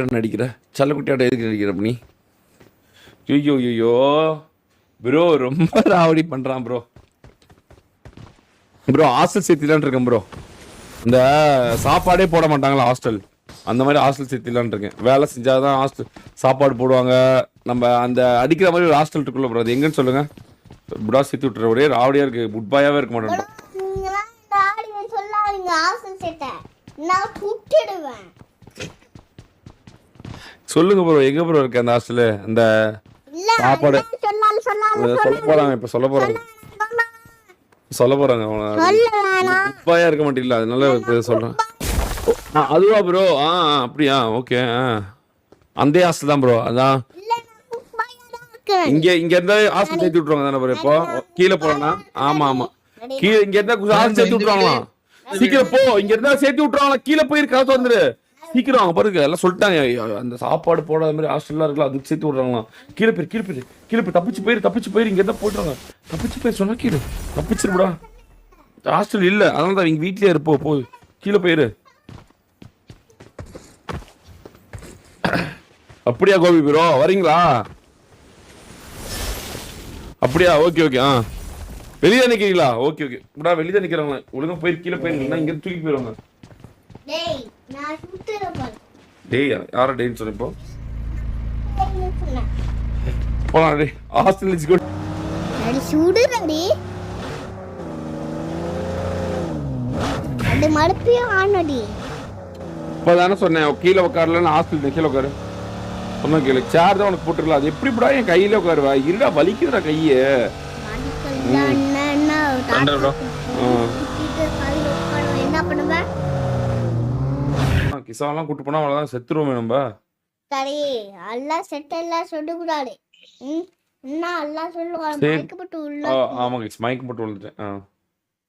நடிக்கிற சல்லக்குட்டியாட்ட எதுக்கு நடிக்கிற நீ? ஐயோ ஐயோ ப்ரோ ரொம்ப ராவடி பண்றான் ப்ரோ. ப்ரோ ஹாஸ்டல் சேர்த்திலான் இருக்கேன் ப்ரோ. இந்த சாப்பாடே போட மாட்டாங்களா ஹாஸ்டல், அந்த மாதிரி ஹாஸ்டல் சேர்த்திலான் இருக்கேன். வேலை செஞ்சாதான் ஹாஸ்டல் சாப்பாடு போடுவாங்க. நம்ம அந்த அடிக்கிற மாதிரி ஒரு ஹாஸ்டல் இருக்குல்ல ப்ரோ, அது எங்கன்னு சொல்லுங்க. புடா சேர்த்து விட்டுற ஒரே ராவடியா இருக்கு, குட் பாயாவே இருக்க மாட்டேன். சொல்லுங்க ப்ரோ, எங்க ப்ரோ இருக்கு அந்த ஹாஸ்டல்? அந்த சாப்பாடு சொல்ல போறாங்க, இப்ப சொல்ல போறாங்க குப்பாயா இருக்க மாட்டீங்களா, அதனால சொல்றேன். அதுவா ப்ரோ? அப்படியா, ஓகே. அந்த ஹாஸ்டல் தான் ப்ரோ. அதான் இங்க இருந்தா ஹாஸ்டல் சேர்த்து விட்டுருவாங்க தானே ப்ரோ? இப்போ கீழே போனா ஆமா ஆமா, கீழே இங்க இருந்தா ஹாஸ்டல் சேர்த்து விட்டுருவாங்களாம். சீக்கிரம் போ, இங்க இருந்தா சேர்த்து விட்டுருவாங்களா? கீழே போய் கதை வந்துரு சீக்கிரம். அவங்க பாருங்க எல்லாம் சொல்லிட்டாங்க, அந்த சாப்பாடு போடாத மாதிரி ஹாஸ்டல்லாம் இருக்கலாம், அதுக்கு சேர்த்து விடுறாங்களாம். கீழே போய் தப்பிச்சு போயிரு இங்க இருந்தா போட்டுறாங்க. தப்பிச்சு போயிரு சொன்னா கீழே தப்பிச்சிருப்பா. ஹாஸ்டல் இல்ல, அதனால தான் இங்க வீட்லயே இருப்போ. போய் கீழே போயிரு. அப்படியா கோபி ப்ரோ, வரீங்களா? அப்படியா, ஓகே. வெளியே நிக்கிறீங்களா? ஓகே. இப்படா வெளியே நிக்கிறவங்க ஒழுங்கா போய் கீழே போயிருந்தீங்கன்னா இங்க தூக்கி போயிருவாங்க. டேய் யார டேன்னு சொன்ன? இப்போ போலாம் டேய், ஹாஸ்டல் இஸ் குட். அடி சுடுறடி, அடி மறுபடியும் ஆனடி. இப்பதானே சொன்னேன் கீழே உட்காரலன்னு. ஹாஸ்டல் கீழே உட்காரு சொன்ன கீழே. சேர் தான் உனக்கு போட்டுருக்கலாம். அது எப்படிப்படா என் கையில உட்காருவா? இருடா வலிக்குதுடா கையே. என்ன பண்ணுவ? கிசாலாம் கூட்டு போனா அவ்வளவுதான், செத்துருவோமே நம்ம. சரி எல்லாம் செட் எல்லாம் சொல்லக்கூடாது. என்ன எல்லாம் சொல்லுவாங்க, மைக் போட்டு உள்ள. ஆமா கைஸ், மைக் போட்டு விழுந்துட்டேன்.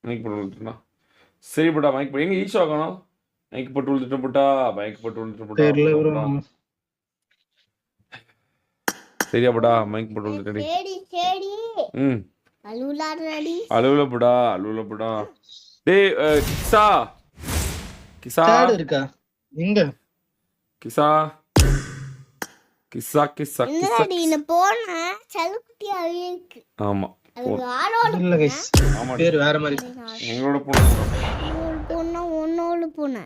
மைக் போட்டு விழுந்துட்டேனா? சரி போடா, மைக் போட்டு எங்க ஈஷோ ஆகணும். மைக் போட்டு விழுந்துட்டு போட்டா, மைக் போட்டு விழுந்துட்டு போட்டா. சரியா போடா, மைக் போட்டு விழுந்துட்டேன். சரி அலுவல போடா. டேய் கிசா இருக்கா எங்க? கிசா என்னடி நீ போன சலுக்குட்டியா இருக்கு. ஆமா அது ஆளோட இல்ல गाइस, பேர் வேற மாதிரி. எங்களோட பொண்ணு ஒன்னோட பொண்ணு.